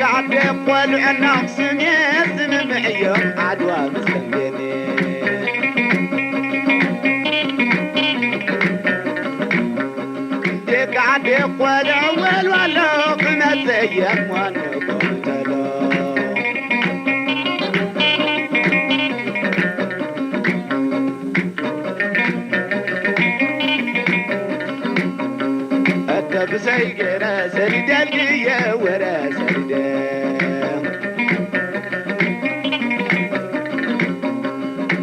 قاعد يقول أنا سميت من معيوم عدوى مستنجني قاعد يقول أول ولا قمة زيهم وانا قلت له بسيقنا سرد القية ورا سرد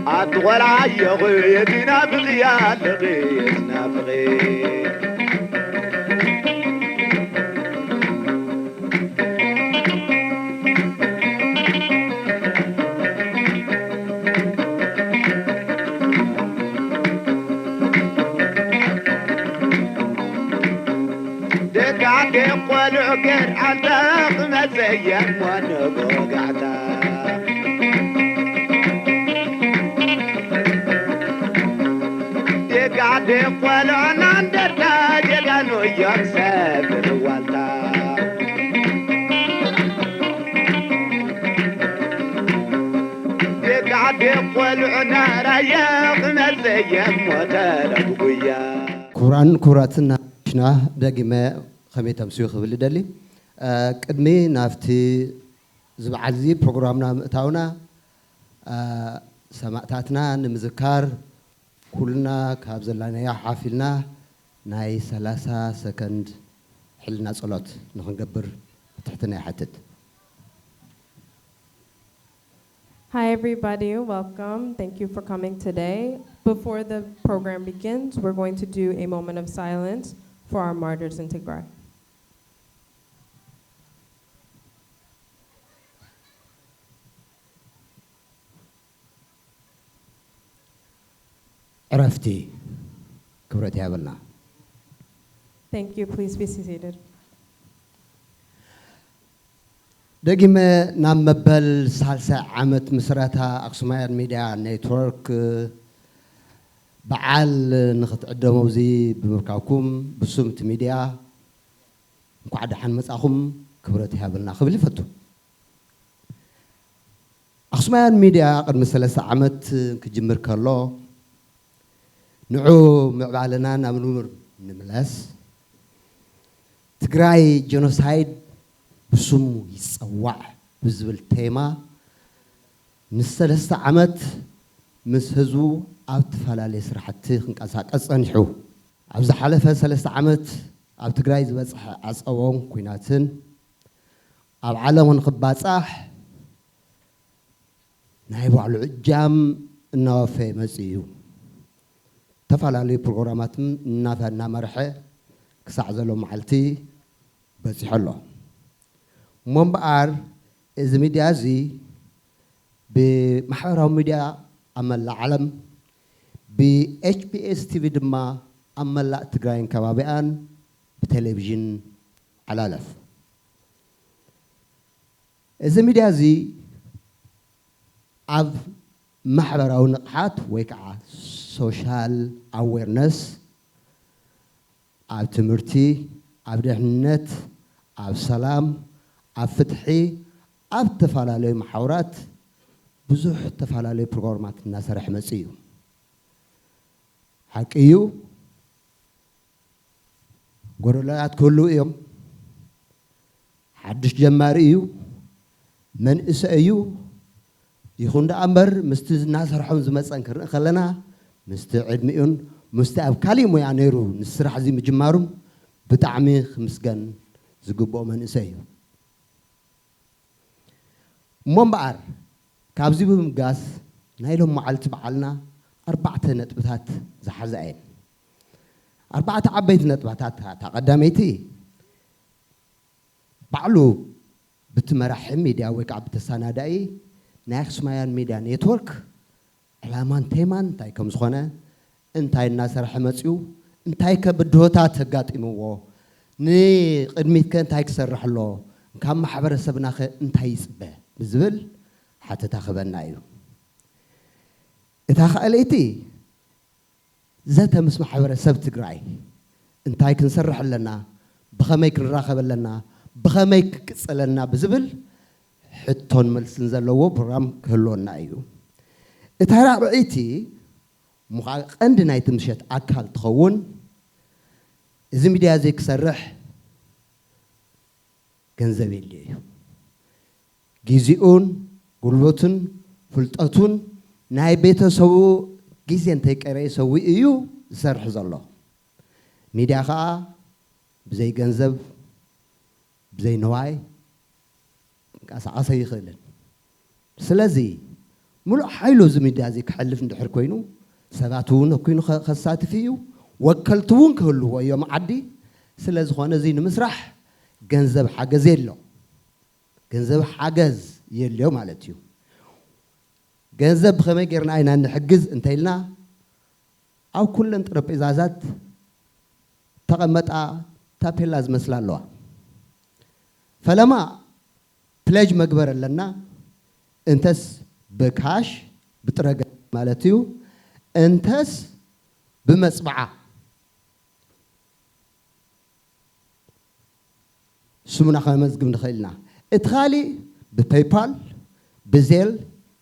أطول عيا غيتنا بغيال غيتنا بغيت قاعد يقول عقر عتاق ما زين ونبو قعدا قاعد يقول انا ندرنا جلانو يكسب الوالدا قاعد يقول انا رايق ما زين وتلقويا كوراتنا شنا دقيمة خميتهم سوي خبل دلي قدمي نافتي زبعزي برنامجنا تاعنا سمعتنا نمذكر كلنا كابزلنا يا حافلنا ناي 3 سكند حلنا صلات نخنقبر تحتنا حتت. Hi everybody, welcome. Thank you for coming today. Before the program begins, we're going to do a moment of silence for our martyrs in Tigray. عرفتي كبرتي هبلنا. Thank you. Please be seated. دقيمة نام مبل سالسة عمت مسرتها أكسوماويان ميديا نتورك بعال نخت عدمو زي بمركاكم بسومت ميديا نقعد حن مساخم كبرتي هبلنا خبلي فتو أكسوماويان ميديا قد مسلسة عمت كجمر كالله نعو معبالنا نمنور نملس تግራይ جينوسايد بسمو يصوع بزبل تيما نسلسة عمت مس هزو أب تفلالي سرحتي خنقاساقس ጸኒሑ ኣብዚ ሓለፈ 3 ዓመት ኣብ ትግራይ ዝበፅሐ ኣፀቦን ኩናትን ኣብ ዓለም ንኽባፃሕ ናይ ባዕሉ ዕጃም እናወፈ መፅኡ ተፈላለዩ ፕሮግራማት እናመርሐ ክሳዕ ዘሎ መዓልቲ በፂሑ ኣሎ እምበኣር እዚ ሚድያ እዚ بمحورهم ميديا أمل العالم بHBS TV دما أمل تجراين كبابيان بتلفزيون على لف إذا ميديا زي أب محورهم نقحات ويكع social awareness أب تمرتي أب دهنت أب سلام أب فتحي أب تفعلي محاورات بزح تفعلي برنامجات الناس رح مسيو حكيو قرولات كله يوم حدش جماريو من إسأيو يخون ده أمر مست الناس رحون زمتسان كرن خلنا مستعد مئون مستعب كلمة يعني رو نسرح زي مجمارهم بتعميق مسجن زجبوا من إسأيو منبعر كابزي بمقاس نايلهم معلت بعلنا 4 نتبتات زحزين 4 عبيت نتبتات تقدميتي بعلو بتمرح ميديا ويكعب تسانداي ناكسوماويان ميديا نتورك علامان تيمان تاي كم زخونه انتاي الناس رح مصيو انتاي كبدوتات تغاطيمو ني قدميت كان تاي كسرح له كم محبرسبنا انتاي يصبه بزبل حتى تاخبنا ايو اتاخاليتي ذات مسمح حبرسب تግራይ انتاي كنسرح لنا بخمي كنراخب لنا بخمي كسلنا بزبل حتون ملسن زلوا برام كلونا أيو اتهرع رأيتي عندنا يتمشيت أكل تخون إذا مدي هذيك سرح كنزبي لي جيزيون قلوتن فلتاتون ناي بيتا سو جيزين تيك أري سوي إيو سرح زالله ميديا خا بزي جنزب بزي نواي عسى يخلن سلازي ملو حيلو زميديا زيك حلف ندحر كوينو سباتون كوينو خسات فيو وكلتون كله ويوم عدي سلاز خوانا زين مسرح جنزب حاجز يلو جنزب حاجز يلو مالتيو جنزب خمي جرنا عينا نحجز انتيلنا أو كل انترب إزازات تقمت تابيلاز مثل الله فلما بلاج مقبر لنا انتس بكاش بترجع مالتيو انتس بمصبعه سمنا خمس قبل خيلنا ادخالي ببايبال بزيل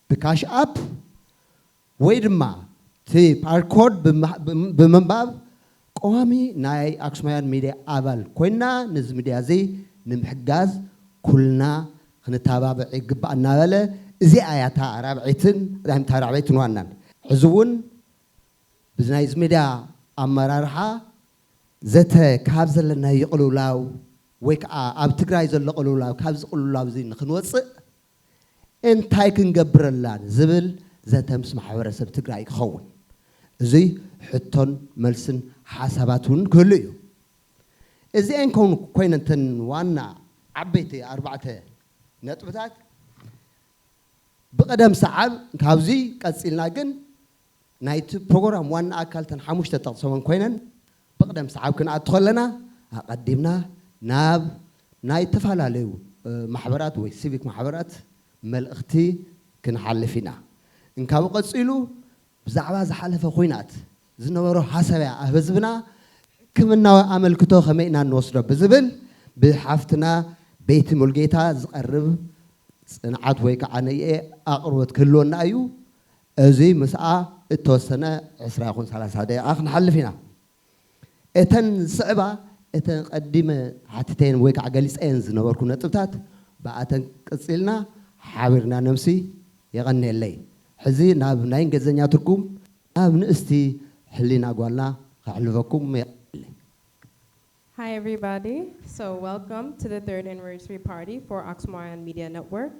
بكاش اب ويدما تي باركود بمنباب قوامي ناي أكسوماويان ميديا أبل كوينا نز ميديا زي نمحجاز كلنا خنتابع يقبع النابلة زي آياتها رابعيتن رحم ترابعيتن وانن حزون بزنايز ميديا أمرارها زت كابز لنا يقولوا لاو ويك أب تجراي زل يقولوا لاو كابز يقولوا لاو زين خنوص إن تايكن جبر اللان زبل زت مسمح ورسب تجراي خون زي حتون ملسن حساباتون كليو إذا إنكم كوينتن وانا عبيتي أربعة نتبتات بقدم سعب كابزي كاسيلنا جن نايت برنامج وانا أكلتن حموش تتصون كوينن بقدم سعب كنا أدخلنا قدمنا ناب نايت تفعلوا محبرات وسيفيك محبرات ملأختي كنا حلفينا إن كابو قصيلو بزعباز حلف خوينات زنورو حسابي أهبزبنا كمنا عمل كتو خمينا نوصل بزبل بحفتنا بيت ملقيتها زقرب صنعات ويك عني أقربت كلون أيو زي مساء التوسنة 20-30 دقيقة آخر نحلفينا إتن صعبة إتن قديمة حتتين ويك عجلس أنز نوركم نتبتات بعدين قصيلنا حاورنا نمسي يغني الليل حزي ناب ناين جزنيا تركم ناب نستي حلينا قولنا خلفكم. Hi everybody, so welcome to the 3rd anniversary party for Axumawian Media Network.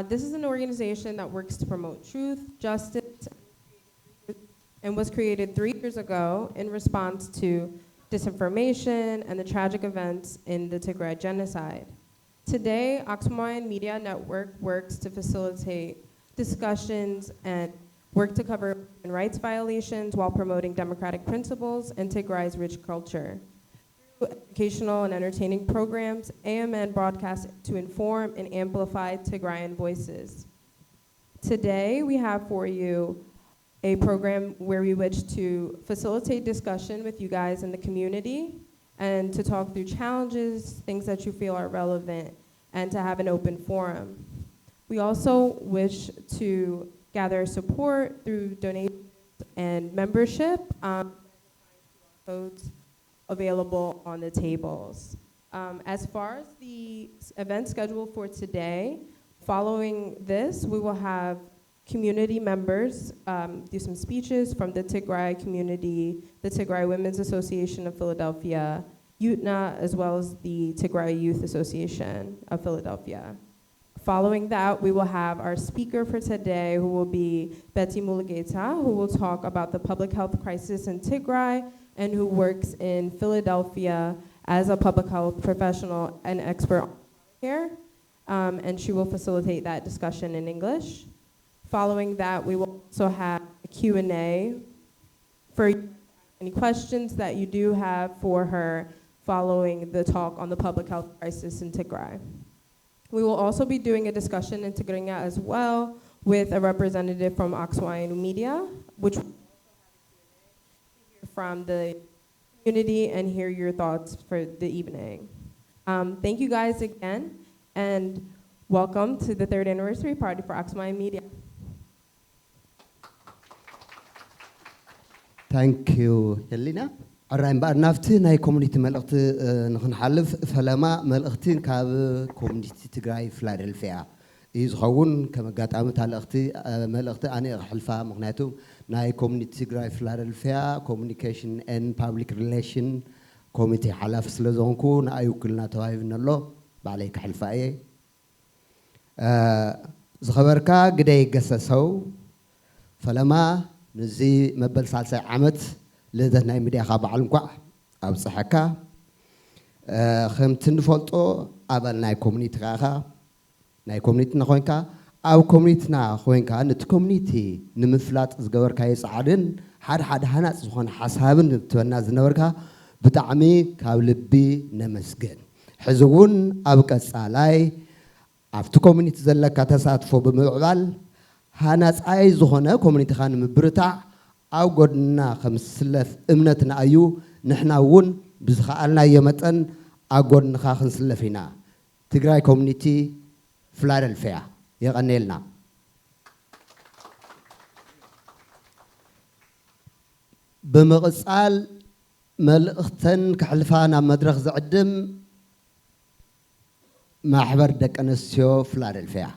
This is an organization that works to promote truth, justice, and was created 3 years ago in response to disinformation and the tragic events in the Tigray genocide. Today, Axumawian Media Network works to facilitate discussions and work to cover human rights violations while promoting democratic principles and Tigray's rich culture. Through educational and entertaining programs, AMN broadcasts to inform and amplify Tigrayan voices. Today, we have for you a program where we wish to facilitate discussion with you guys in the community and to talk through challenges, things that you feel are relevant, and to have an open forum. We also wish to gather support through donations and membership, codes available on the tables. As far as the event schedule for today, following this, we will have community members do some speeches from the Tigray community, the Tigray Women's Association of Philadelphia, UTNA, as well as the Tigray Youth Association of Philadelphia. Following that, we will have our speaker for today, who will be Betty Mulugeta, who will talk about the public health crisis in Tigray and who works in Philadelphia as a public health professional and expert on care. And she will facilitate that discussion in English. Following that, we will also have a Q&A for any questions that you do have for her following the talk on the public health crisis in Tigray. We will also be doing a discussion in Tigrinya as well with a representative from Axumawian Media, which will hear from the community and hear your thoughts for the evening. Thank you guys again, and welcome to the third anniversary party for Axumawian Media. Thank you, Helena. الرأي بقى نفتي ناي كوميونيتي ملقت نخن حلف فلما ملقتين كاب كوميونيتي تجراي فلادلفيا يزخون كما قات عمت على أختي ملقت أنا حلفها مغنيتهم ناي كوميونيتي تجراي فلادلفيا communication and public relation كوميتي حلف سلزونكو نايو كلنا توايف نلو بعليك حلفها إيه زخبركا قدي قصصو فلما نزي مبل سالسة عمت لذهنا يمدي خاب علمكوا أو صحكا خمتن فلتو أبل ناي كوميونيتي غاها ناي كوميونيتي نخوينكا أو كوميونيتي نخوينكا نت كوميونيتي نمفلات زجور كايس عدن حد هنا زخون حسابن تونا زنوركا بتعمي كاولبي نمسجن حزون أبكس علي أفتو كوميونيتي زلك كتساتفو بمعبال هنا أي زخونة كوميونيتي خان مبرتع أو قدنا خمس سلف إمنتنا أيو نحنا ون بزخالنا يمتن أو قدنا خمس سلفنا تجراي كوميونيتي فلادلفيا يغني لنا بمغسال ملختن كحلفانا مدرخ زعدم محبر دك أنسيو فلادلفيا.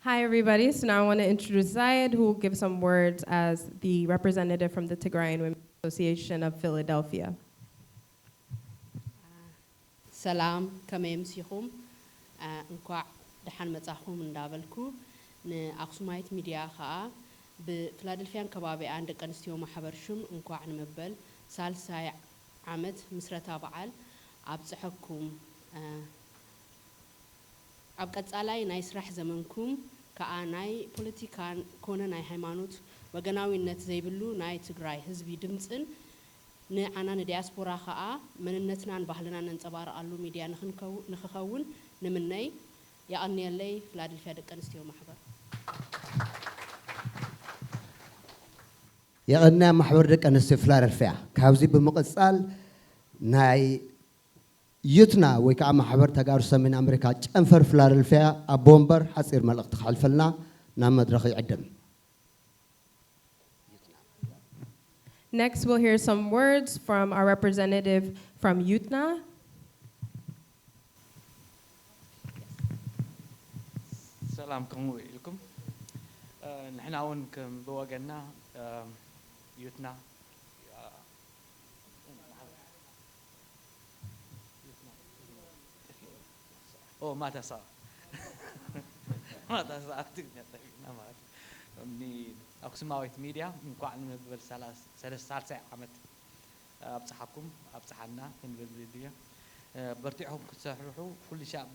Hi, everybody. So now I want to introduce Zayed, who will give some words as the representative from the Tigrayan Women's Association of Philadelphia. Salam, kamem sikhum. Nkwa dahan matahum ndabalku. Ne Axumawian Media kha. بفلادلفيا كبابي عندك أنستيو محبرشم نكوا عن مبل سالساي عمد مسرتا بعال عبصحكم عبقت علي نايس راح زمنكم كأناي بوليتيكان كونا ناي هيمانوت وجناوي النت زي بلو ناي تجراي هزبي دمسن نعنا ندياسبورا خاء من النتنا بحلنا ننتبار على ميديا نخخون نمني يا أني اللي فلادلفيا دك أنستيو محبر يغنى محور دك أنستيو فلادلفيا كهوزي بمقصال ناي يتنا ويكا محور تجارس من أمريكا أنفر فلادلفيا أبومبر حصير ملقت خلفنا نام مدرخي عدم. Next, we'll hear some words from our representative from Utna. السلام عليكم. نحن هون بوجهنا يوتنا ما تصار ما تصار مني أقسماويت ميديا نقعد بالثلاث ساعات عمت أبصحكم أبصحنا من بالفيديو برتيحهم كسرحوا كل شيء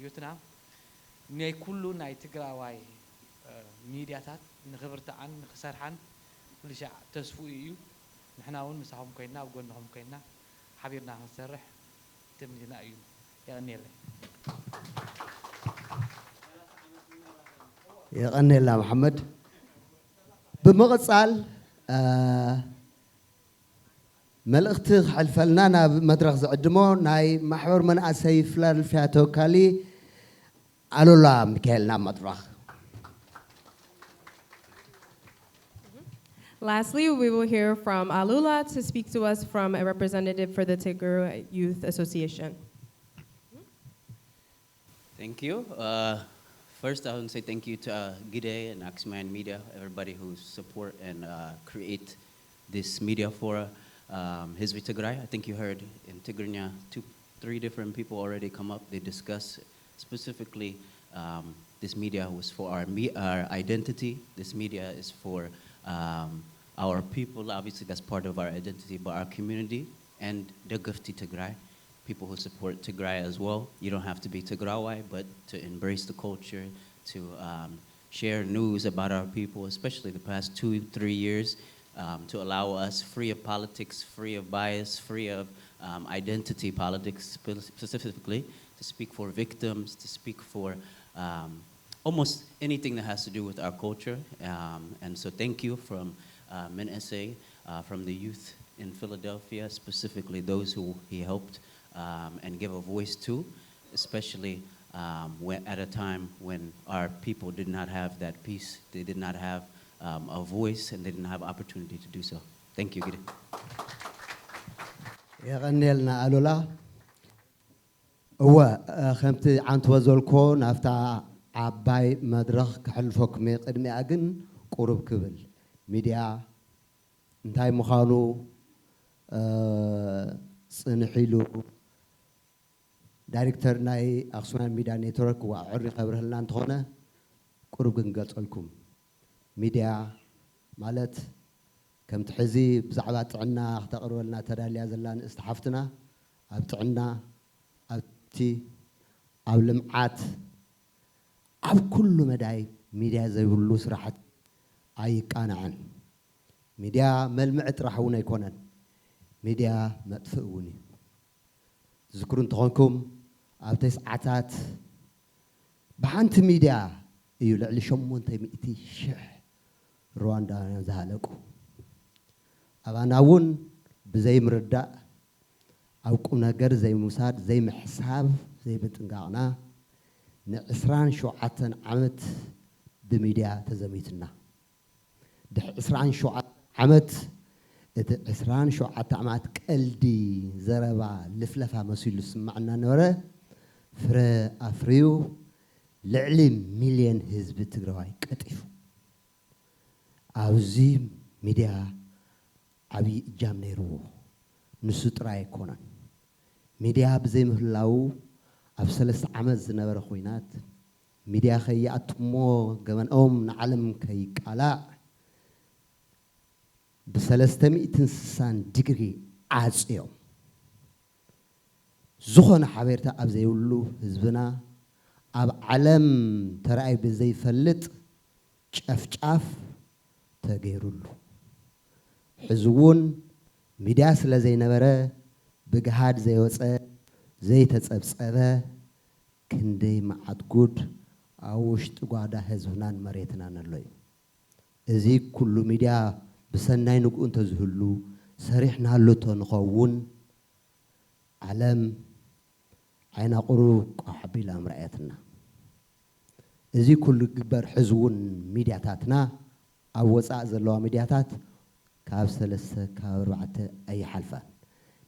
يوتنا ناي كله ناي تجراوي ميدياتات نخبرت عن نخسرحن كل شيء تسويه نحنا هون مسحهم كينا وقلناهم كينا حبيبنا نسرح تمنينا أيوم يغني لي يغني لنا محمد بمغصال ملقت حلفلنا مدرخ زعدمو ناي محور من أسي فلادلفيا توكالي ألولا مكيلنا مدرخ. Lastly, we will hear from Alula to speak to us from a representative for the Tigray Youth Association. Thank you. First, I want to say thank you to Gide and Axumawian Media, everybody who support and create this media for Hizbi Tigray. I think you heard in Tigrinya, 3 different people already come up. They discuss specifically this media was for our identity. This media is for our people. Obviously, that's part of our identity, but our community and the Gufti Tigray. People who support Tigray as well. You don't have to be Tigrawai, but to embrace the culture, to share news about our people, especially the past 2-3 years, to allow us free of politics, free of bias, free of identity politics specifically, to speak for victims, to speak for almost anything that has to do with our culture. And so thank you from MinSA, from the youth in Philadelphia, specifically those who he helped and give a voice to, especially at a time when our people did not have that peace, they did not have a voice, and they didn't have opportunity to do so. Thank you, Gide. يغنيلنا ألولا هو خمت عن توزلكو نافتا عباي مدرخ كحلفوك مي قدمي أجن قرب كبل ميديا انتاي مخانو صنحيلو دايركتور ناي أخسوان ميديا نيتورك وعري قبره لنا انتخونا قرب جنقلت لكم ميديا مالت كم تحزي بزعبات عنا اختقروا لنا تراليا زلان استحفتنا أبتعنا أبتي أو لمعات أو كل مداي ميديا زي اللوس راحت أي كان عن ميديا ملمعت راحونا يكونن ميديا مدفئوني ذكرون تغنكم أبتيس عتات بحانت ميديا يلعلي شمون تيمئتي شح رواندا زهالكو أباناون بزي مرداء أو كنا جر زي موساد زي محساب زي بتنقعنا نعسران شو عتن عمت بميديا تزميتنا ده عسران شو عمت عسران شو عتعمت قلدي زربا لفلفا مسيل سمعنا نورة فرا أفريو لعلي مليون حزب تجرواي كتيف أوزي ميديا عبي جامنيرو نسوت راي كونان ميديا بزي مهلاو أبسلس عمز زنبر خوينات ميديا خيات مو جمن نعلم كي كلا بسلستمي تنسان ديجري عازيو زخون حبيرتا أبزي يقولو حزبنا أب علم ترأي بزي فلت شاف تغيرولو حزون ميديا سلا زي نبره بجهاد زي وصه زي تصبصبه كندي معت جود اوشت غادا حزبنان مريتنا نلوي ازي كل ميديا بسناي نقون تزهلو سريحنا له تنخون علم عين قرو قحبيل امرأتنا ازي كل جبر حزون ميدياتاتنا او وصا زلوا ميدياتات كاب سلسة كاب ربعة أي حلفان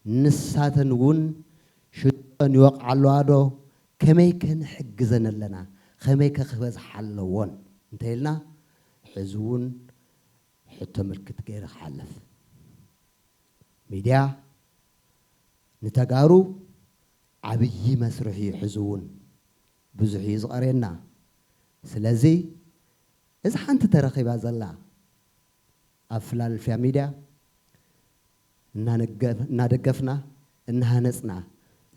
نساتن ون شتن يوقع اللوادو كمي كان حجزن لنا كمي كخبز حلوون انتهينا حزون حتى ملكت غير حلف ميديا نتقارو عبي مسرحي حزون بزحي صغرنا سلازي إذا حنت ترقي بازلا أفلال في ميديا نادقفنا إنها نسنا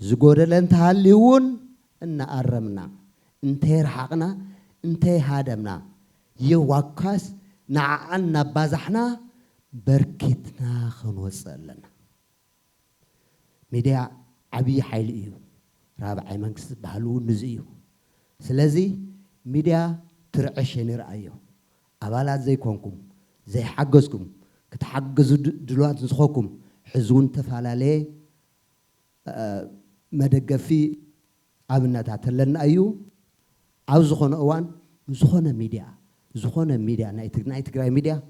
زقور لنت هاليون إن أرمنا انتهي رحقنا انتهي هادمنا يوكاس نعنا بازحنا بركتنا خنوصل لنا ميديا عبي حيل إيو رابع منكس بهالو نزيو سلازي ميديا ترعشني رأيو أبالات زي كونكم زي حقزكم كتحقزوا دلوقتي نسخوكم حزون تفعلالي مدقفي أبنات لنا أيو أو زخون أوان زخون ميديا ناي تقراي ميديا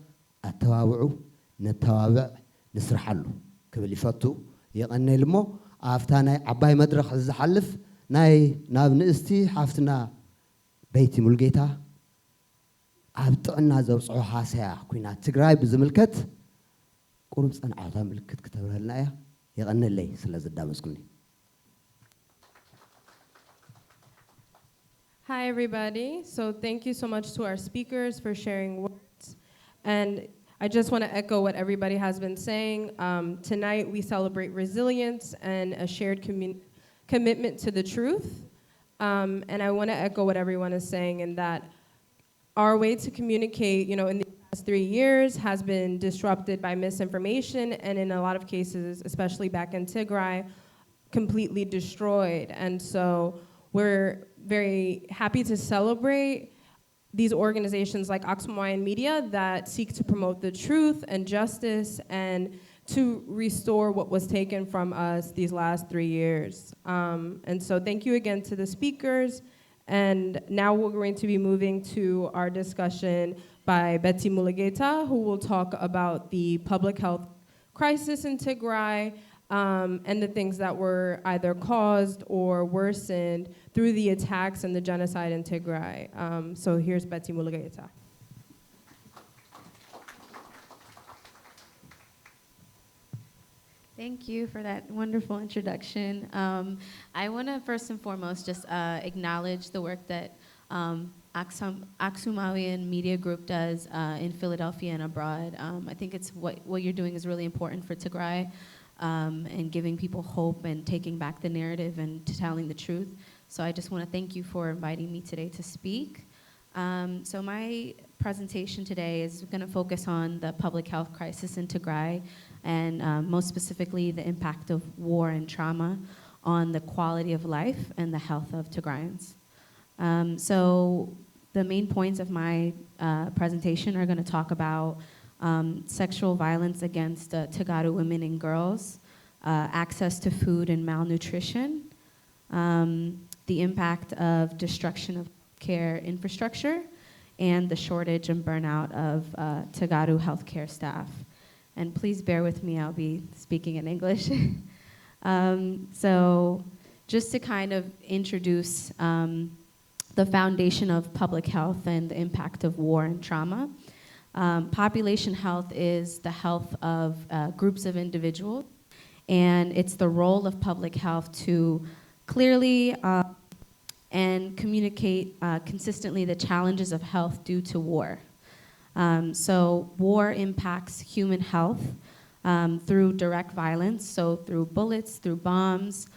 التوابعو نتوابع نسرح له كبلي فاتو يغني لمو أفتانا عباي مدرخ الزحلف ناي ناب نستي حافتنا بيتي ملقيتا أبتعنا زوجة حاسة كوينا تجراي بزملكت قرب سنة عطا ملكت كتبها لنا يغني لي سلازة دامسكني. Hi everybody. So thank you so much to our speakers for sharing words. And I just want to echo what everybody has been saying. Tonight we celebrate resilience and a shared commitment to the truth. And I want to echo what everyone is saying in that our way to communicate, in the past 3 years has been disrupted by misinformation and in a lot of cases, especially back in Tigray, completely destroyed. And so we're very happy to celebrate these organizations like Axumawian Media that seek to promote the truth and justice and to restore what was taken from us these last 3 years. And so thank you again to the speakers. And now we're going to be moving to our discussion by Betty Mulugeta, who will talk about the public health crisis in Tigray, and the things that were either caused or worsened through the attacks and the genocide in Tigray. So here's Betty Mulugeta. Thank you for that wonderful introduction. I want to first and foremost just acknowledge the work that Axumawian Media Group does in Philadelphia and abroad. I think it's what you're doing is really important for Tigray, and giving people hope and taking back the narrative and telling the truth. So I just want to thank you for inviting me today to speak. So my presentation today is going to focus on the public health crisis in Tigray, and most specifically the impact of war and trauma on the quality of life and the health of Tigrayans. So the main points of my presentation are going to talk about sexual violence against Tigray women and girls, access to food and malnutrition, the impact of destruction of care infrastructure, and the shortage and burnout of Tigray healthcare staff. And please bear with me, I'll be speaking in English. So just to kind of introduce the foundation of public health and the impact of war and trauma. Population health is the health of groups of individuals, and it's the role of public health to clearly and communicate consistently the challenges of health due to war. So war impacts human health through direct violence, so through bullets, through bombs,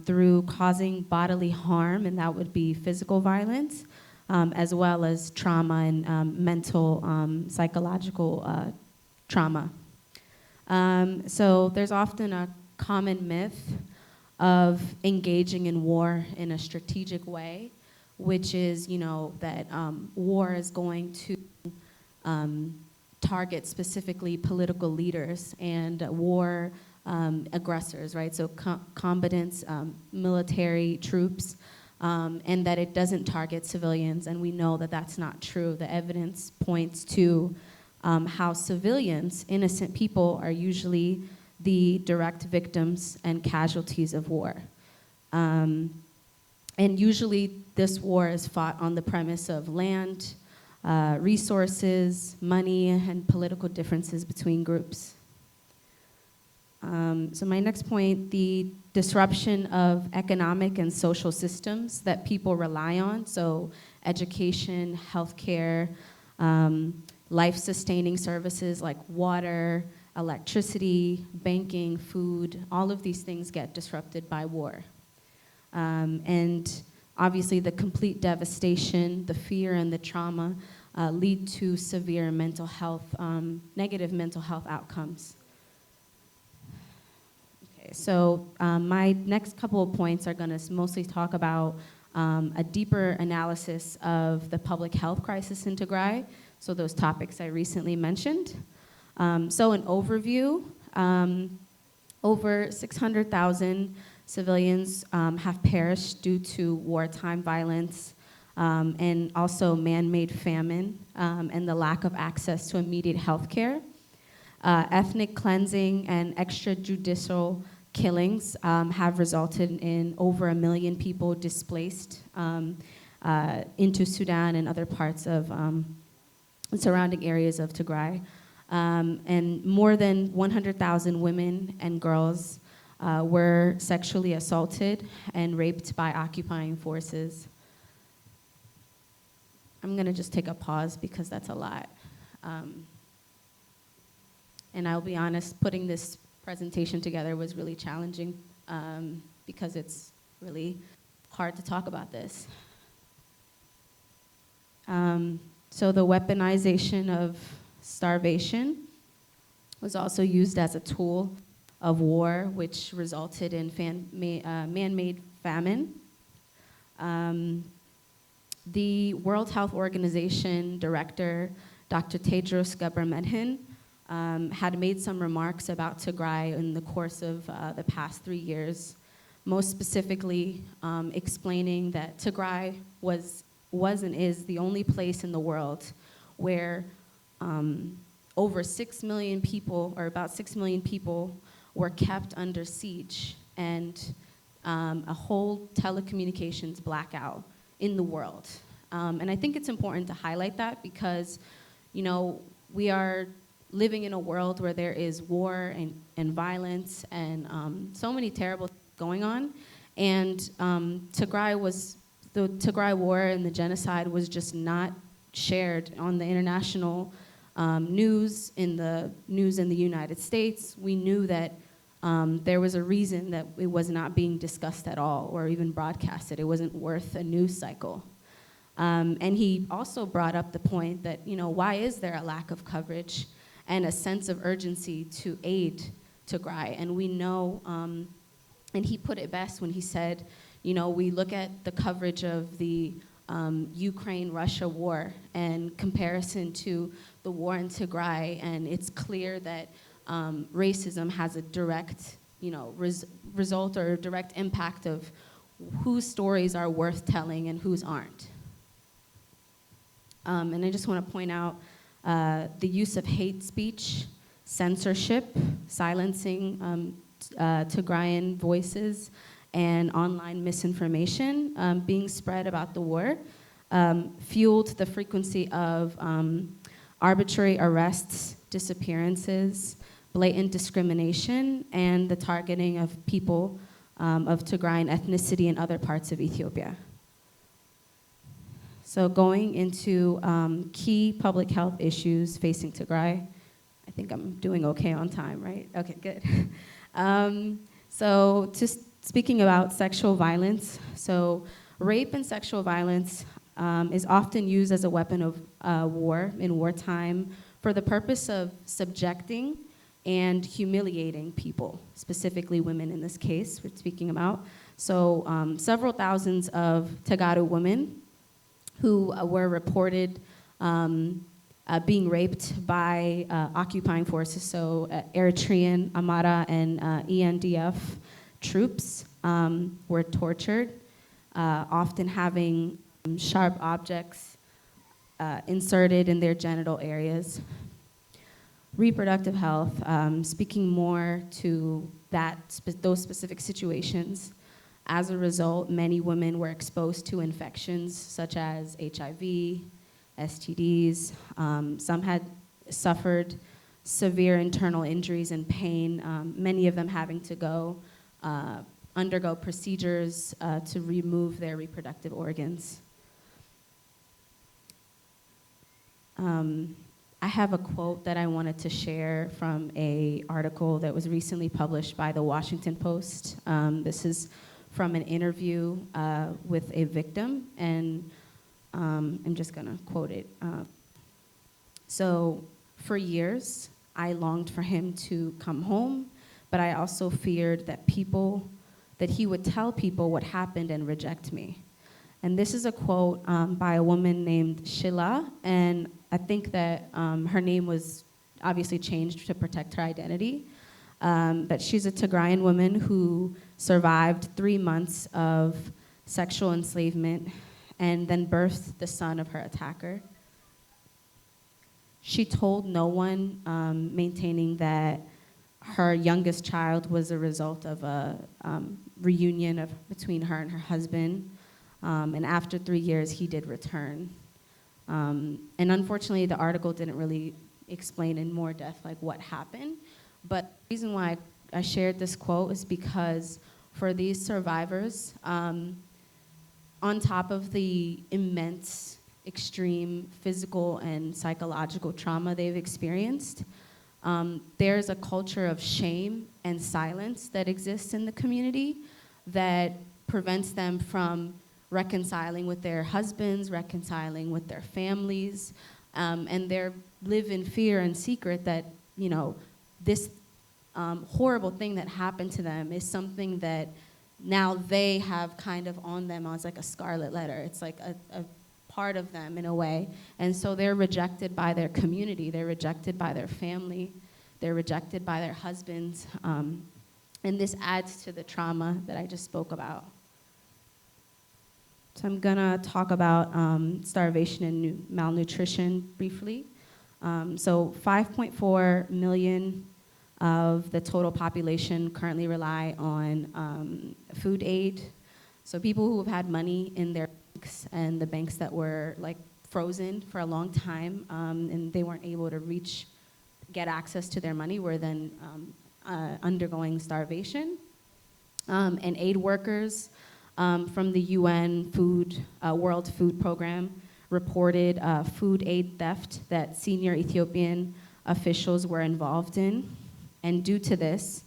through causing bodily harm, and that would be physical violence, as well as trauma and mental, psychological trauma. So there's often a common myth of engaging in war in a strategic way, which is, that war is going to target specifically political leaders and war aggressors, right? So combatants, military troops, and that it doesn't target civilians. And we know that that's not true. The evidence points to how civilians, innocent people, are usually the direct victims and casualties of war. And usually this war is fought on the premise of land, resources, money, and political differences between groups. So my next point, the disruption of economic and social systems that people rely on, so education, healthcare, life-sustaining services like water, electricity, banking, food, all of these things get disrupted by war. And obviously the complete devastation, the fear, and the trauma lead to severe mental health, negative mental health outcomes. Okay, so my next couple of points are going to mostly talk about a deeper analysis of the public health crisis in Tigray, so those topics I recently mentioned. So an overview, over 600,000 civilians have perished due to wartime violence, and also man-made famine, and the lack of access to immediate health care. Ethnic cleansing and extrajudicial killings have resulted in over 1 million people displaced into Sudan and other parts of surrounding areas of Tigray. And more than 100,000 women and girls were sexually assaulted and raped by occupying forces. I'm going to just take a pause because that's a lot. And I'll be honest, putting this presentation together was really challenging because it's really hard to talk about this. So the weaponization of starvation was also used as a tool of war, which resulted in man-made famine. The World Health Organization director, Dr. Tedros Ghebreyesus, had made some remarks about Tigray in the course of the past 3 years, most specifically explaining that Tigray was and is the only place in the world where over 6 million people, or about 6 million people, were kept under siege, and a whole telecommunications blackout in the world. And I think it's important to highlight that because, you know, we are living in a world where there is war and violence and so many terrible things going on. And the Tigray war and the genocide was just not shared on the international news, in the United States. We knew that there was a reason that it was not being discussed at all or even broadcasted. It wasn't worth a news cycle. And he also brought up the point that, you know, why is there a lack of coverage and a sense of urgency to aid Tigray? And we know, and he put it best when he said, you know, we look at the coverage of the Ukraine-Russia war and comparison to the war in Tigray, and it's clear that racism has a direct, you know, result or direct impact of whose stories are worth telling and whose aren't. And I just want to point out the use of hate speech, censorship, silencing Tigrayan voices, and online misinformation being spread about the war fueled the frequency of arbitrary arrests, disappearances, blatant discrimination, and the targeting of people of Tigrayan ethnicity in other parts of Ethiopia. So going into key public health issues facing Tigray. I think I'm doing okay on time, right? Okay, good. So speaking about sexual violence, so rape and sexual violence is often used as a weapon of war in wartime for the purpose of subjecting and humiliating people, specifically women in this case we're speaking about. So several thousands of Tagaru women who were reported being raped by occupying forces, so Eritrean, Amara, and ENDF troops were tortured, often having sharp objects inserted in their genital areas. Reproductive health, speaking more to those specific situations. As a result, many women were exposed to infections such as HIV, STDs. Some had suffered severe internal injuries and pain, many of them having to undergo procedures to remove their reproductive organs. I have a quote that I wanted to share from an article that was recently published by the Washington Post. This is from an interview with a victim, and I'm just gonna quote it. So, for years, I longed for him to come home, but I also feared that he would tell people what happened and reject me. And this is a quote by a woman named Sheila, and I think that her name was obviously changed to protect her identity. But she's a Tigrayan woman who survived 3 months of sexual enslavement and then birthed the son of her attacker. She told no one, maintaining that her youngest child was a result of a reunion between her and her husband. And after 3 years, he did return. And unfortunately, the article didn't really explain in more depth like what happened. But the reason why I shared this quote is because for these survivors, on top of the immense, extreme physical and psychological trauma they've experienced, there's a culture of shame and silence that exists in the community that prevents them from reconciling with their husbands, reconciling with their families, and they live in fear and secret that, you know, this horrible thing that happened to them is something that now they have kind of on them as like a scarlet letter. It's like a part of them in a way. And so they're rejected by their community, they're rejected by their family, they're rejected by their husbands. And this adds to the trauma that I just spoke about. So I'm gonna talk about starvation and malnutrition briefly. So 5.4 million of the total population currently rely on food aid. So people who have had money in their banks and the banks that were like frozen for a long time and they weren't able to get access to their money were then undergoing starvation. And aid workers from the UN World Food Program reported food aid theft that senior Ethiopian officials were involved in. And due to this,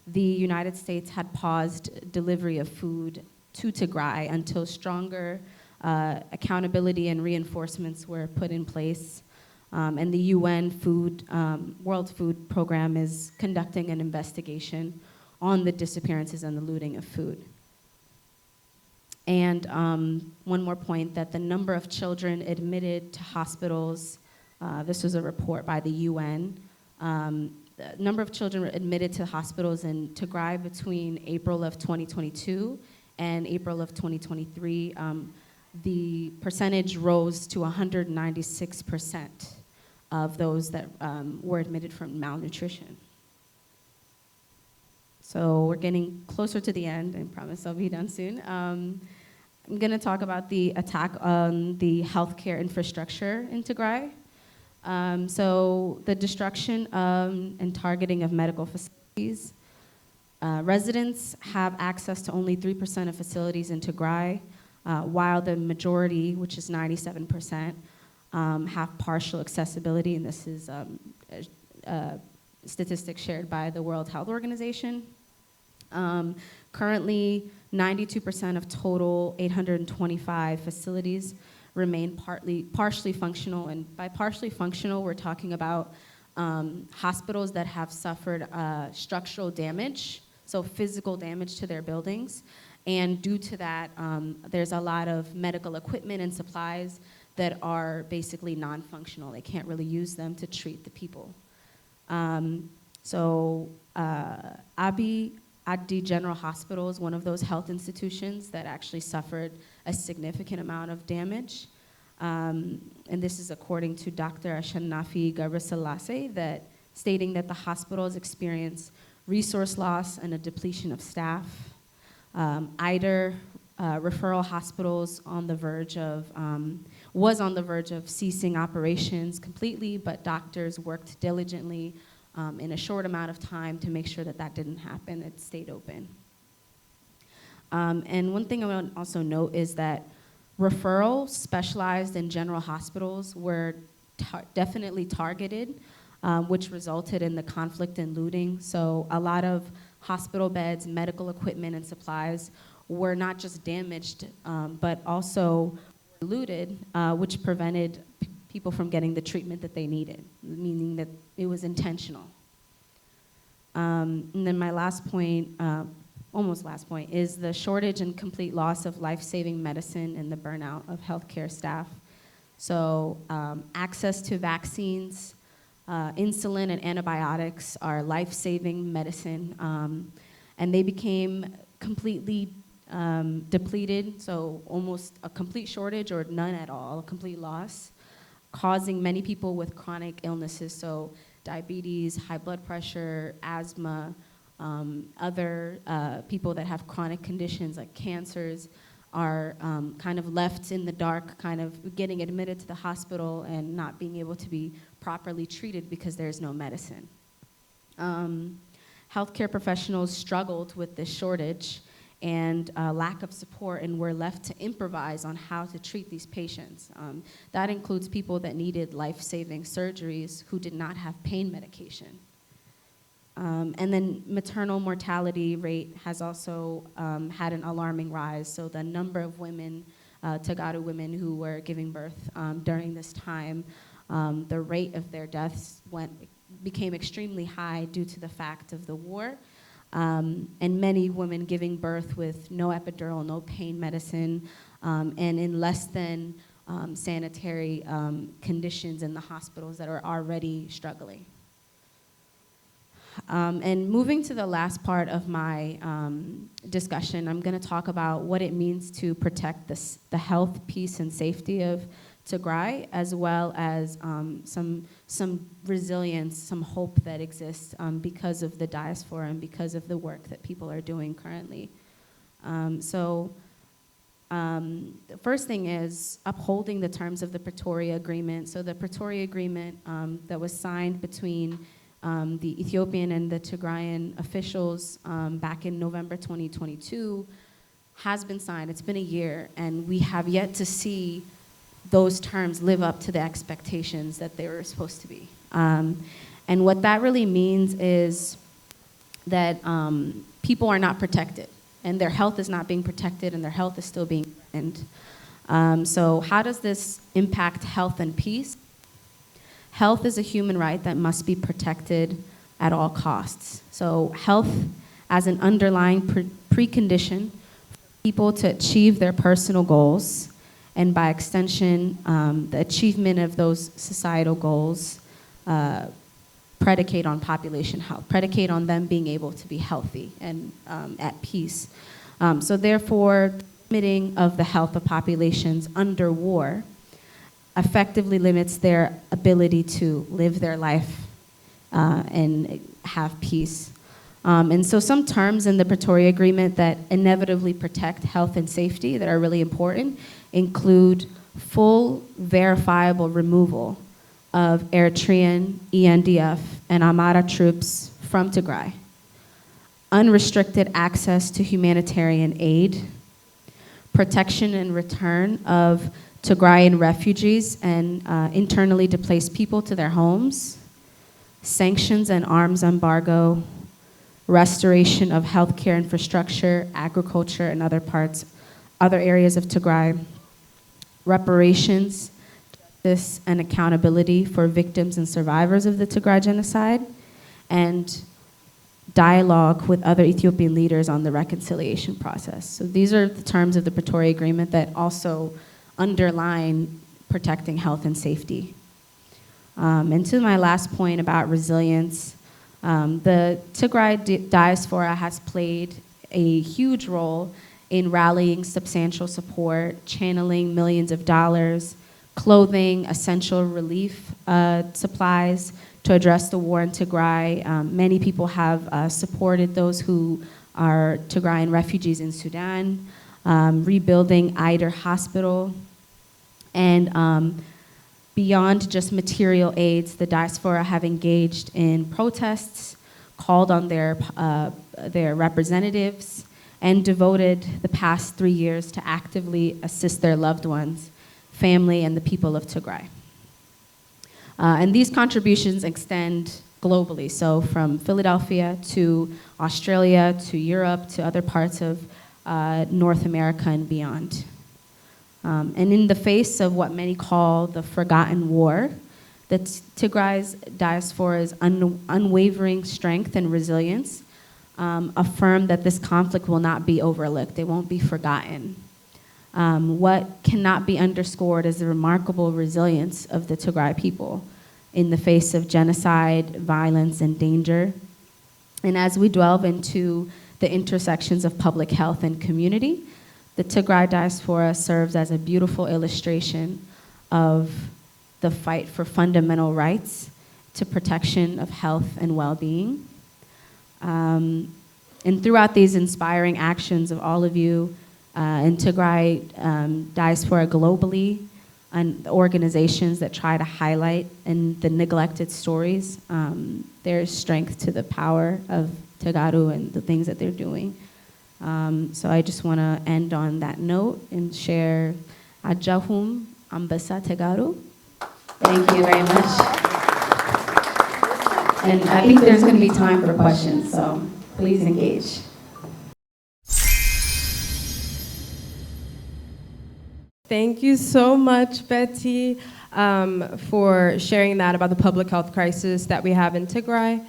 the United States had paused delivery of food to Tigray until stronger accountability and reinforcements were put in place. And the UN World Food Program is conducting an investigation on the disappearances and the looting of food. And one more point, that the number of children admitted to hospitals, this was a report by the UN, the number of children admitted to hospitals in Tigray between April of 2022 and April of 2023, the percentage rose to 196% of those that were admitted from malnutrition. So we're getting closer to the end. I promise I'll be done soon. I'm going to talk about the attack on the healthcare infrastructure in Tigray. So the destruction and targeting of medical facilities. Residents have access to only 3% of facilities in Tigray, while the majority, which is 97%, have partial accessibility, and this is statistics shared by the World Health Organization. Currently, 92% of total 825 facilities remain partially functional, and by partially functional, we're talking about hospitals that have suffered structural damage, so physical damage to their buildings, and due to that, there's a lot of medical equipment and supplies that are basically non-functional. They can't really use them to treat the people. Adi General Hospital is one of those health institutions that actually suffered a significant amount of damage. And this is according to Dr. Ashanafi Gabriselassie, stating that the hospitals experience resource loss and a depletion of staff. EIDER referral hospitals was on the verge of ceasing operations completely, but doctors worked diligently in a short amount of time to make sure that that didn't happen. It stayed open. And one thing I want to also note is that referrals specialized in general hospitals were definitely targeted, which resulted in the conflict and looting. So a lot of hospital beds, medical equipment, and supplies were not just damaged, but also looted, which prevented people from getting the treatment that they needed, meaning that it was intentional. And then my last point, almost last point, is the shortage and complete loss of life-saving medicine and the burnout of healthcare staff. So access to vaccines, insulin and antibiotics are life-saving medicine, and they became completely depleted, so almost a complete shortage or none at all, a complete loss, causing many people with chronic illnesses, so diabetes, high blood pressure, asthma, other people that have chronic conditions like cancers are kind of left in the dark, kind of getting admitted to the hospital and not being able to be properly treated because there's no medicine. Healthcare professionals struggled with this shortage and lack of support, and were left to improvise on how to treat these patients. That includes people that needed life-saving surgeries who did not have pain medication. And then maternal mortality rate has also had an alarming rise. So the number of women, Tagaru women who were giving birth during this time, the rate of their deaths became extremely high due to the fact of the war. And many women giving birth with no epidural, no pain medicine, and in less than sanitary conditions in the hospitals that are already struggling. And moving to the last part of my discussion, I'm going to talk about what it means to protect the health, peace, and safety of Tigray, as well as some resilience, some hope that exists because of the diaspora and because of the work that people are doing currently. The first thing is upholding the terms of the Pretoria Agreement. So the Pretoria Agreement that was signed between the Ethiopian and the Tigrayan officials back in November 2022 has been signed. It's been a year, and we have yet to see those terms live up to the expectations that they were supposed to be. And what that really means is that people are not protected, and their health is not being protected, and their health is still being threatened. So how does this impact health and peace? Health is a human right that must be protected at all costs. So health as an underlying precondition for people to achieve their personal goals, and by extension, the achievement of those societal goals predicate on population health, predicate on them being able to be healthy and at peace. So therefore, limiting of the health of populations under war effectively limits their ability to live their life and have peace. And so some terms in the Pretoria Agreement that inevitably protect health and safety that are really important include full verifiable removal of Eritrean, ENDF, and Amara troops from Tigray, unrestricted access to humanitarian aid, protection and return of Tigrayan refugees and internally displaced people to their homes, sanctions and arms embargo, restoration of healthcare infrastructure, agriculture, and other areas of Tigray, reparations, justice, and accountability for victims and survivors of the Tigray genocide, and dialogue with other Ethiopian leaders on the reconciliation process. So these are the terms of the Pretoria Agreement that also underline protecting health and safety. And to my last point about resilience, the Tigray diaspora has played a huge role in rallying substantial support, channeling millions of dollars, clothing, essential relief supplies to address the war in Tigray. Many people have supported those who are Tigrayan refugees in Sudan, rebuilding Eider Hospital, and beyond just material aids, the diaspora have engaged in protests, called on their representatives, and devoted the past 3 years to actively assist their loved ones, family, and the people of Tigray. And these contributions extend globally, so from Philadelphia to Australia to Europe to other parts of North America and beyond. And in the face of what many call the forgotten war, the Tigray's diaspora's unwavering strength and resilience affirm that this conflict will not be overlooked. It won't be forgotten. What cannot be underscored is the remarkable resilience of the Tigray people in the face of genocide, violence, and danger. And as we delve into the intersections of public health and community, the Tigray diaspora serves as a beautiful illustration of the fight for fundamental rights to protection of health and well-being. And throughout these inspiring actions of all of you in Tigray diaspora globally, and the organizations that try to highlight and the neglected stories, there is strength to the power of Tegaru and the things that they're doing. So I just want to end on that note and share Ajahum Ambasa Tegaru. Thank you very much. And I think there's going to be time for questions, so please engage. Thank you so much, Betty, for sharing that about the public health crisis that we have in Tigray.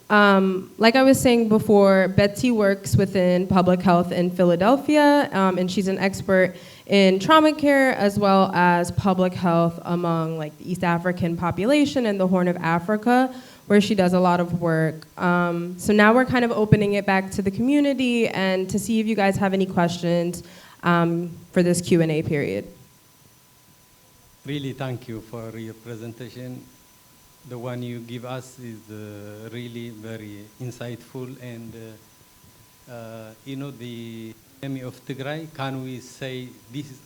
Like I was saying before, Betsy works within public health in Philadelphia, and she's an expert in trauma care as well as public health among like the East African population and the Horn of Africa, where she does a lot of work. So now we're kind of opening it back to the community and to see if you guys have any questions for this Q&A period. Really, thank you for your presentation. The one you give us is really very insightful, and the enemy of Tigray, can we say these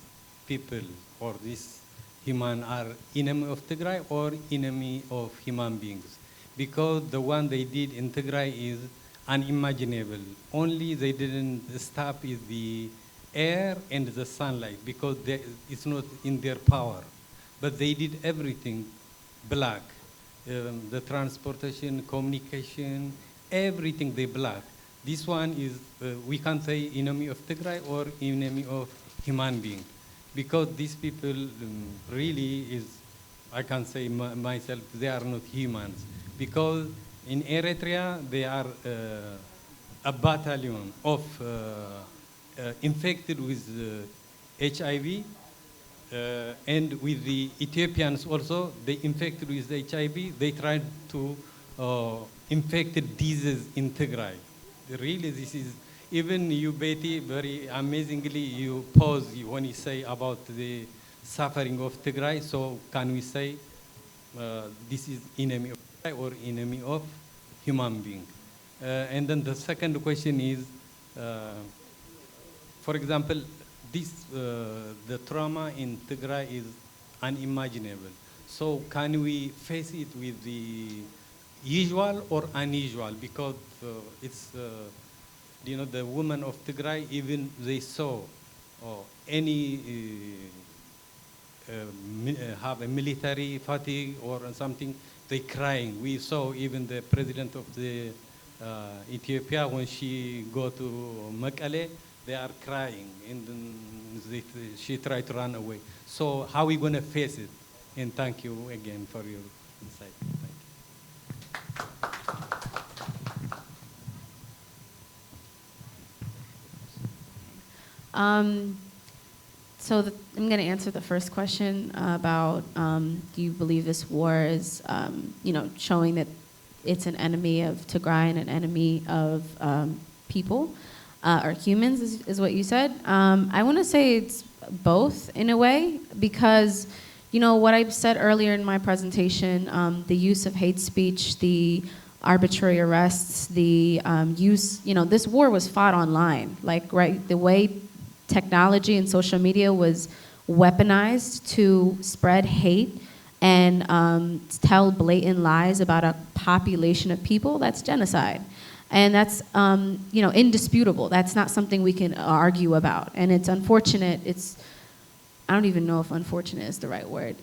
people or these human are enemy of Tigray or enemy of human beings? Because the one they did in Tigray is unimaginable. Only they didn't stop is the air and the sunlight, because it's not in their power. But they did everything black. The transportation, communication, everything they block. This one is, we can't say enemy of Tigray or enemy of human being, because these people really is, I can say myself, they are not humans. Because in Eritrea, they are a battalion of infected with HIV, and with the Ethiopians also, they infected with HIV. They tried to infect disease in Tigray. Really, this is, even you, Betty, very amazingly, you pause when you say about the suffering of Tigray. So can we say this is enemy of Tigray or enemy of human being? And then the second question is, for example, the trauma in Tigray is unimaginable. So can we face it with the usual or unusual? Because it's, the women of Tigray, even they saw any have a military fatigue or something, they crying. We saw even the president of the Ethiopia, when she go to Mekelle, they are crying, and then she tried to run away. So how are we going to face it? And thank you again for your insight. Thank you. I'm going to answer the first question about do you believe this war is, showing that it's an enemy of Tigray and an enemy of people. Or humans, is what you said. I want to say it's both in a way, because, what I said earlier in my presentation, the use of hate speech, the arbitrary arrests, the use, this war was fought online. Like, right, the way technology and social media was weaponized to spread hate and tell blatant lies about a population of people, that's genocide. And that's, indisputable. That's not something we can argue about. And it's unfortunate. I don't even know if unfortunate is the right word.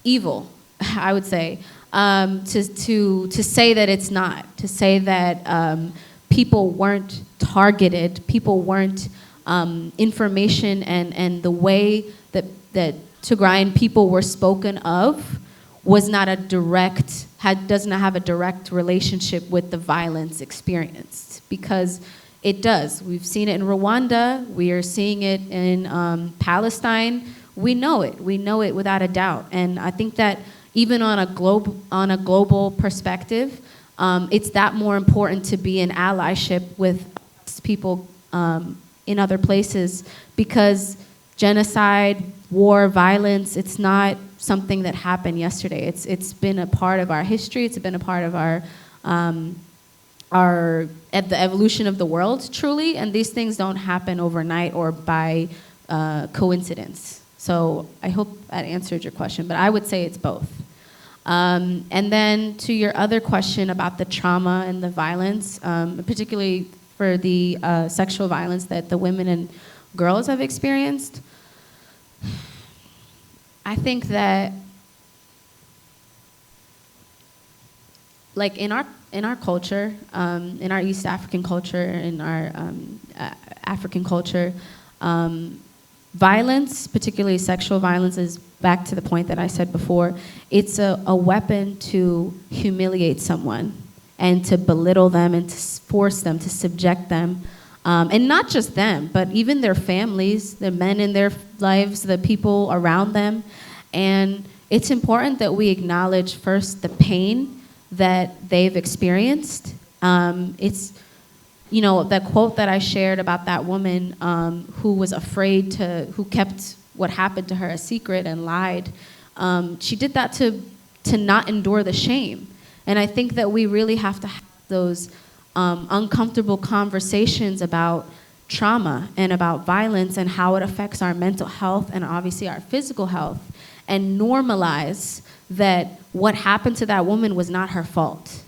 Evil, I would say, to say that it's not, to say that people weren't targeted, people weren't information, and the way that Tigrayan people were spoken of was not a direct, does not have a direct relationship with the violence experienced, because it does. We've seen it in Rwanda. We are seeing it in Palestine. We know it without a doubt. And I think that even on a global perspective, it's that more important to be in allyship with people in other places, because genocide, war, violence, it's not something that happened yesterday. It's been a part of our history. It's been a part of the evolution of the world, truly. And these things don't happen overnight or by coincidence. So I hope that answered your question, but I would say it's both. And then to your other question about the trauma and the violence, particularly for the sexual violence that the women and girls have experienced, I think that, like in our culture, in our East African culture, in our African culture, violence, particularly sexual violence, is back to the point that I said before. It's a weapon to humiliate someone and to belittle them and to force them, to subject them. And not just them, but even their families, the men in their lives, the people around them. And it's important that we acknowledge first the pain that they've experienced. It's, you know, that quote that I shared about that woman who was afraid to, who kept what happened to her a secret and lied. She did that to not endure the shame. And I think that we really have to have those uncomfortable conversations about trauma and about violence and how it affects our mental health and obviously our physical health, and normalize that what happened to that woman was not her fault,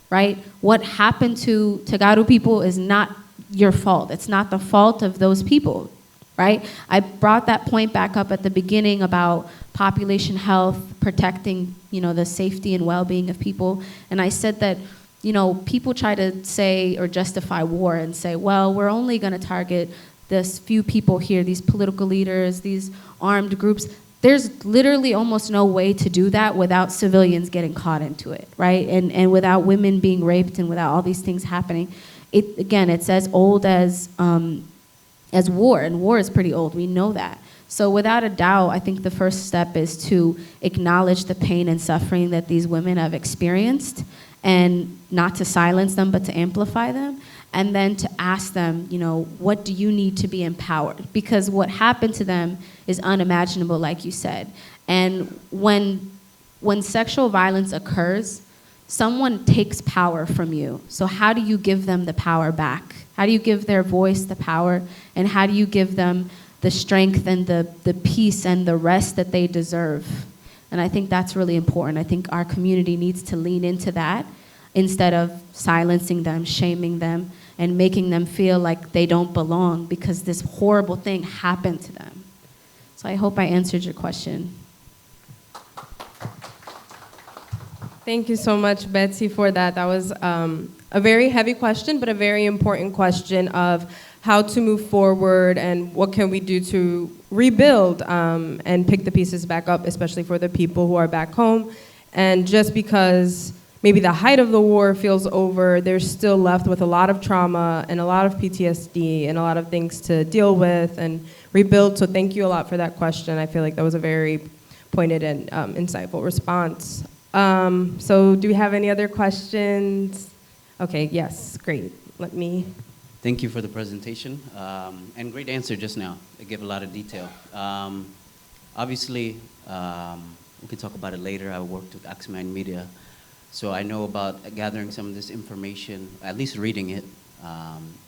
right? What happened to Tagaru people is not your fault. It's not the fault of those people, right? I brought that point back up at the beginning about population health, protecting, you know, the safety and well-being of people. And I said that, you know, people try to say or justify war and say, well, we're only going to target this few people here, these political leaders, these armed groups. There's literally almost no way to do that without civilians getting caught into it, right? And without women being raped and without all these things happening. Again, it's as old as war, and war is pretty old. We know that. So without a doubt, I think the first step is to acknowledge the pain and suffering that these women have experienced, and not to silence them, but to amplify them. And then to ask them, you know, what do you need to be empowered? Because what happened to them is unimaginable, like you said. And when sexual violence occurs, someone takes power from you. So how do you give them the power back? How do you give their voice the power? And how do you give them the strength and the peace and the rest that they deserve? And I think that's really important. I think our community needs to lean into that instead of silencing them, shaming them, and making them feel like they don't belong because this horrible thing happened to them. So I hope I answered your question. Thank you so much, Betsy, for that. That was a very heavy question, but a very important question of how to move forward and what can we do to rebuild and pick the pieces back up, especially for the people who are back home. And just because maybe the height of the war feels over, they're still left with a lot of trauma and a lot of PTSD and a lot of things to deal with and rebuild. So thank you a lot for that question. I feel like that was a very pointed and insightful response. So do we have any other questions? Okay, yes, great. Let me. Thank you for the presentation, and great answer just now. It gave a lot of detail. Obviously, we can talk about it later. I worked with Axumawian Media, so I know about gathering some of this information, at least reading it.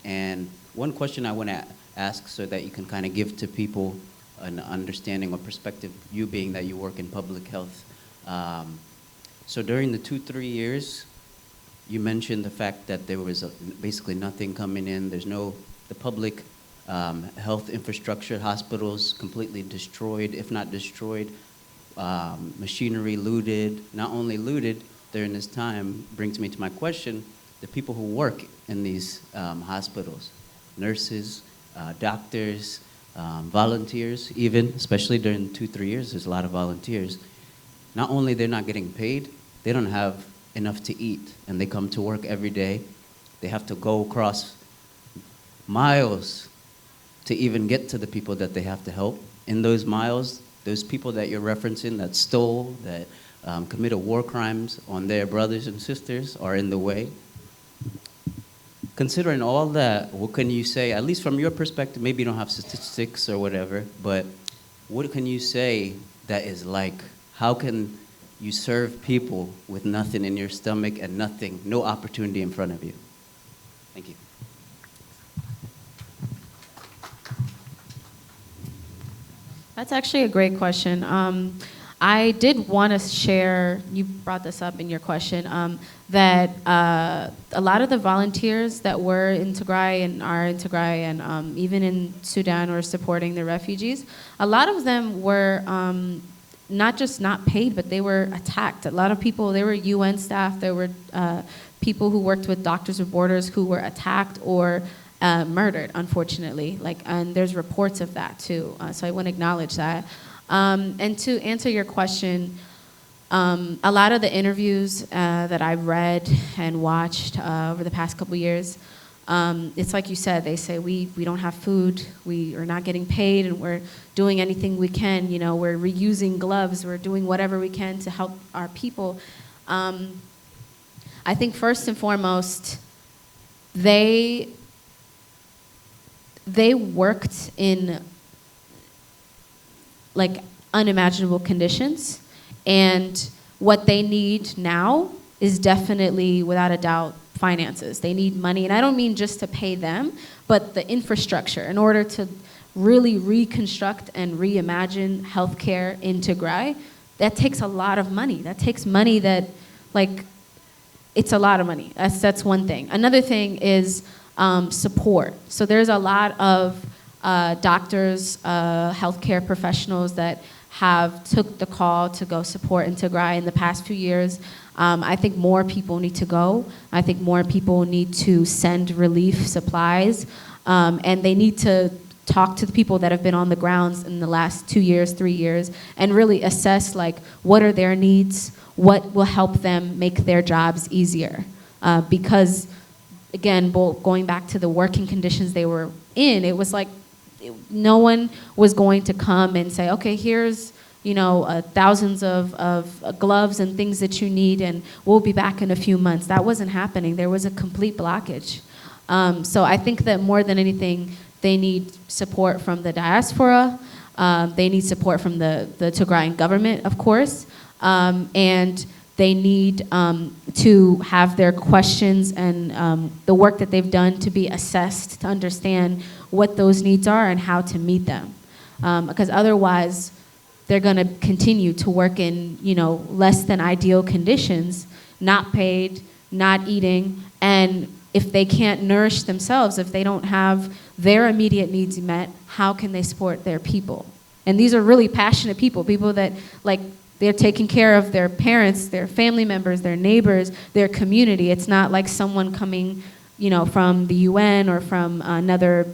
And one question I want to ask so that you can kind of give to people an understanding or perspective, you being that you work in public health. So during the 2-3 years, you mentioned the fact that there was basically nothing coming in. There's the public health infrastructure, hospitals completely destroyed, if not destroyed, machinery looted. Not only looted during this time, brings me to my question, the people who work in these hospitals, nurses, doctors, volunteers even, especially during 2-3 years, there's a lot of volunteers. Not only they're not getting paid, they don't have enough to eat, and they come to work every day. They have to go across miles to even get to the people that they have to help. In those miles, those people that you're referencing that stole, that committed war crimes on their brothers and sisters are in the way. Considering all that, what can you say, at least from your perspective, maybe you don't have statistics or whatever, but what can you say that is like, how can you serve people with nothing in your stomach and nothing, no opportunity in front of you? Thank you. That's actually a great question. I did want to share, you brought this up in your question, that a lot of the volunteers that were in Tigray and are in Tigray and even in Sudan were supporting the refugees, a lot of them were not just not paid, but they were attacked. A lot of people, they were UN staff, there were people who worked with Doctors Without Borders who were attacked or murdered, unfortunately. And there's reports of that too, so I want to acknowledge that. And to answer your question, A lot of the interviews that I've read and watched over the past couple years, it's like you said, they say we don't have food, we are not getting paid, and we're doing anything we can. You know, we're reusing gloves, we're doing whatever we can to help our people. I think first and foremost, they worked in like unimaginable conditions, and what they need now is definitely, without a doubt, finances. They need money, and I don't mean just to pay them, but the infrastructure in order to really reconstruct and reimagine healthcare in Tigray. That takes a lot of money. That takes money that, like, it's a lot of money. That's one thing. Another thing is support. So there's a lot of doctors, healthcare professionals that have took the call to go support in Tigray in the past few years. I think more people need to go. I think more people need to send relief supplies, and they need to talk to the people that have been on the grounds in the last 2 years, 3 years, and really assess, like, what are their needs, what will help them make their jobs easier. Because, again, going back to the working conditions they were in, it was like no one was going to come and say, okay, here's, you know, thousands of gloves and things that you need, and we'll be back in a few months. That wasn't happening. There was a complete blockage. So I think that more than anything, they need support from the diaspora. They need support from the Tigrayan government, of course. And they need to have their questions and the work that they've done to be assessed to understand what those needs are and how to meet them. Because otherwise, they're going to continue to work in, you know, less than ideal conditions, not paid, not eating, and if they can't nourish themselves, if they don't have their immediate needs met, how can they support their people? And these are really passionate people, people that, like, they're taking care of their parents, their family members, their neighbors, their community. It's not like someone coming, you know, from the UN or from another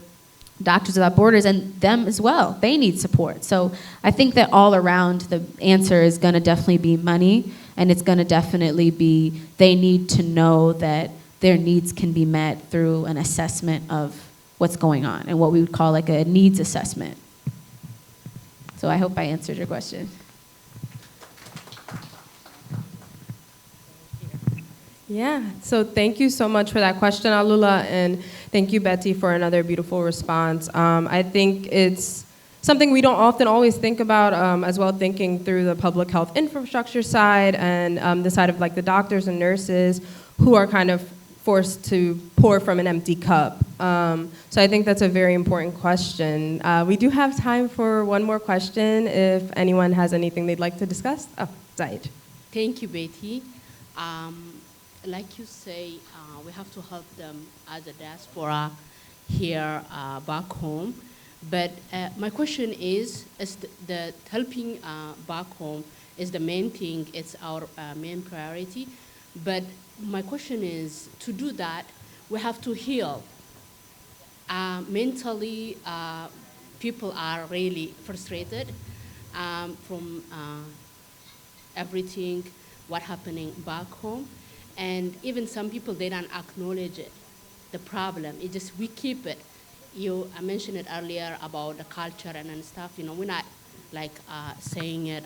Doctors Without Borders, and them as well. They need support. So I think that all around the answer is going to definitely be money, and it's going to definitely be they need to know that their needs can be met through an assessment of what's going on, and what we would call like a needs assessment. So I hope I answered your question. Yeah, so thank you so much for that question, Alula, and thank you, Betty, for another beautiful response. I think it's something we don't often always think about, as well, thinking through the public health infrastructure side and the side of like the doctors and nurses who are kind of forced to pour from an empty cup. So I think that's a very important question. We do have time for one more question if anyone has anything they'd like to discuss. Oh, Zaid. Thank you, Betty. Like you say, we have to help them as a diaspora here back home. But my question is the helping back home is the main thing, it's our main priority. But my question is, to do that, we have to heal. Mentally, people are really frustrated from everything, what's happening back home. And even some people, they don't acknowledge it, the problem. It just, we keep it. I mentioned it earlier about the culture and stuff. You know, we're not like saying it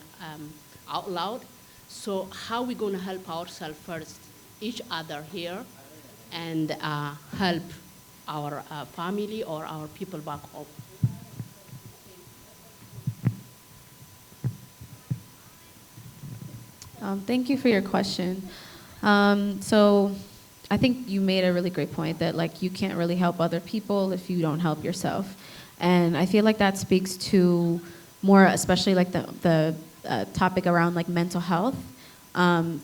out loud. So how are we going to help ourselves first, each other here, and help our family or our people back home? Thank you for your question. So I think you made a really great point that, like, you can't really help other people if you don't help yourself. And I feel like that speaks to more, especially like the topic around like mental health.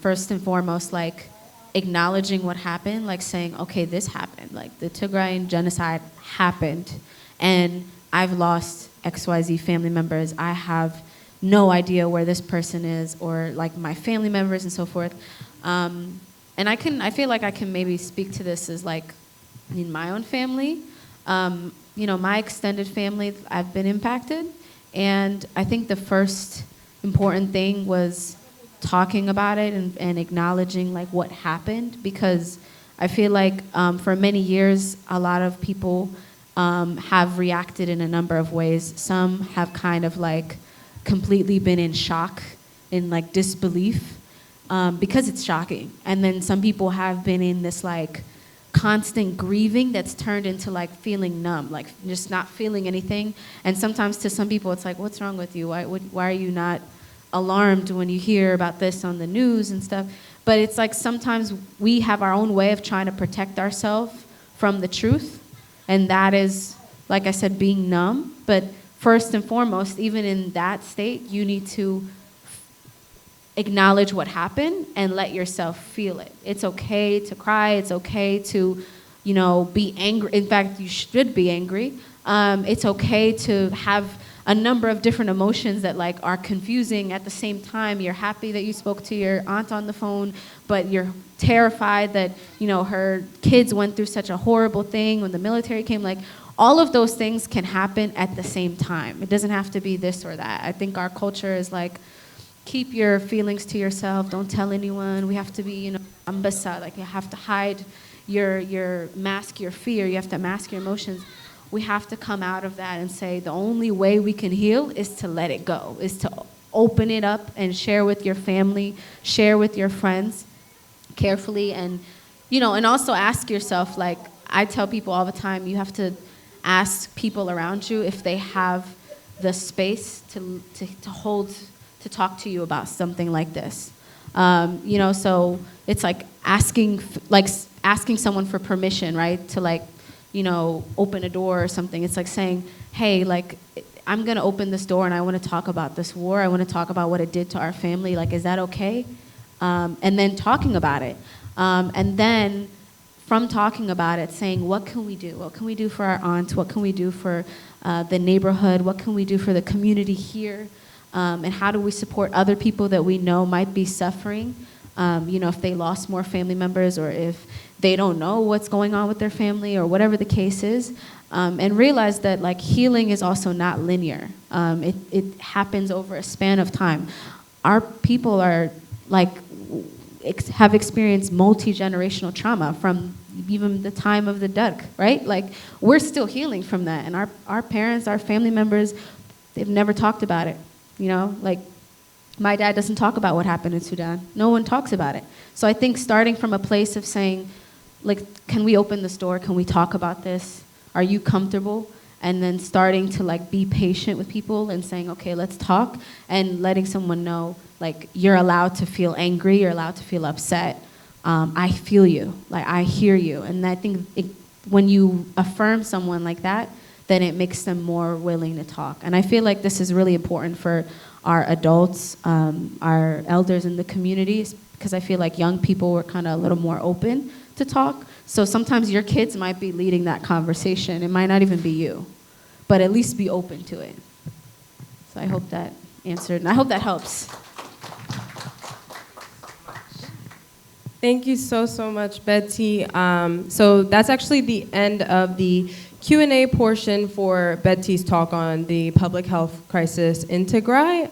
First and foremost, like acknowledging what happened, like saying, okay, this happened. Like the Tigrayan genocide happened and I've lost XYZ family members. I have no idea where this person is, or like my family members and so forth. And I feel like I can maybe speak to this as like in my own family. You know, my extended family, I've been impacted. And I think the first important thing was talking about it and acknowledging like what happened, because I feel like for many years a lot of people have reacted in a number of ways. Some have kind of like completely been in shock, in like disbelief, because it's shocking. And then some people have been in this like constant grieving that's turned into like feeling numb, like just not feeling anything. And sometimes to some people it's like, what's wrong with you? Why are you not alarmed when you hear about this on the news and stuff? But it's like sometimes we have our own way of trying to protect ourselves from the truth. And that is, like I said, being numb. But first and foremost, even in that state, you need to acknowledge what happened and let yourself feel it. It's okay to cry. It's okay to, you know, be angry. In fact, you should be angry. It's okay to have a number of different emotions that like are confusing at the same time. You're happy that you spoke to your aunt on the phone, but you're terrified that, you know, her kids went through such a horrible thing when the military came. Like, all of those things can happen at the same time. It doesn't have to be this or that. I think our culture is like, keep your feelings to yourself. Don't tell anyone. We have to be, you know, ambasa. Like, you have to hide your mask your fear. You have to mask your emotions. We have to come out of that and say the only way we can heal is to let it go, is to open it up and share with your family, share with your friends carefully. And, you know, and also ask yourself, like I tell people all the time, you have to ask people around you if they have the space to hold, to talk to you about something like this. You know, so it's like asking someone for permission, right? To like, you know, open a door or something. It's like saying, hey, like, I'm going to open this door and I want to talk about this war. I want to talk about what it did to our family. Like, is that okay? And then talking about it. And then from talking about it, saying, what can we do? What can we do for our aunts? What can we do for the neighborhood? What can we do for the community here? And how do we support other people that we know might be suffering? You know, if they lost more family members, or if they don't know what's going on with their family, or whatever the case is. And realize that like healing is also not linear. It happens over a span of time. Our people are like, have experienced multi-generational trauma from even the time of the Duk, right? Like, we're still healing from that. And our parents, our family members, they've never talked about it. You know, like, my dad doesn't talk about what happened in Sudan. No one talks about it. So I think starting from a place of saying, like, can we open this door? Can we talk about this? Are you comfortable? And then starting to like be patient with people and saying, okay, let's talk, and letting someone know, like, you're allowed to feel angry, you're allowed to feel upset. I feel you, like, I hear you. And I think when you affirm someone like that, then it makes them more willing to talk. And I feel like this is really important for our adults, our elders in the communities, because I feel like young people were kind of a little more open to talk. So sometimes your kids might be leading that conversation. It might not even be you, but at least be open to it. So I hope that answered, and I hope that helps. Thank you so much, Betty. So that's actually the end of the Q&A portion for Betty's talk on the public health crisis in Tigray.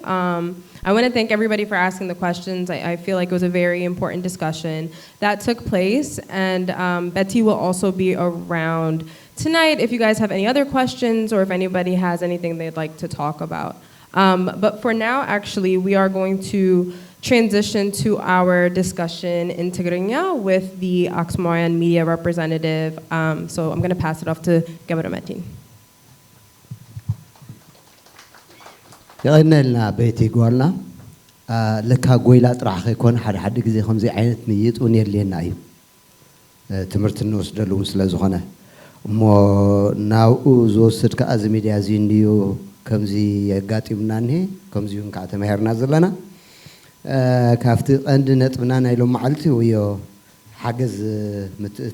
I want to thank everybody for asking the questions. I feel like it was a very important discussion that took place, and Betty will also be around tonight if you guys have any other questions or if anybody has anything they'd like to talk about. But for now, actually, we are going to transition to our discussion in Tigrinya with the Axumawian Media representative. So I'm going to pass it off to Gabra Metin. يغنلنا بيتي قولنا لك قويلة طرح يكون حد جزي خمسة عينت نيت ونير لينا أيو تمرت النوس دلوم سلازخنا مو ناو زوجت كأزمي دي أزين ديو كمزي قاتي منانه كمزي ينكعت مهر نازل لنا كافت عندنا تبنانا يلوم معلتي ويو حجز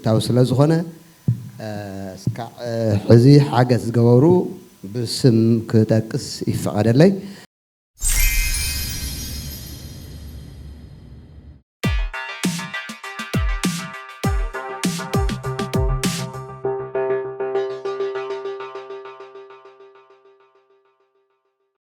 توصل زخنا حزي حجز جوارو بسم كتاكس يفقد لي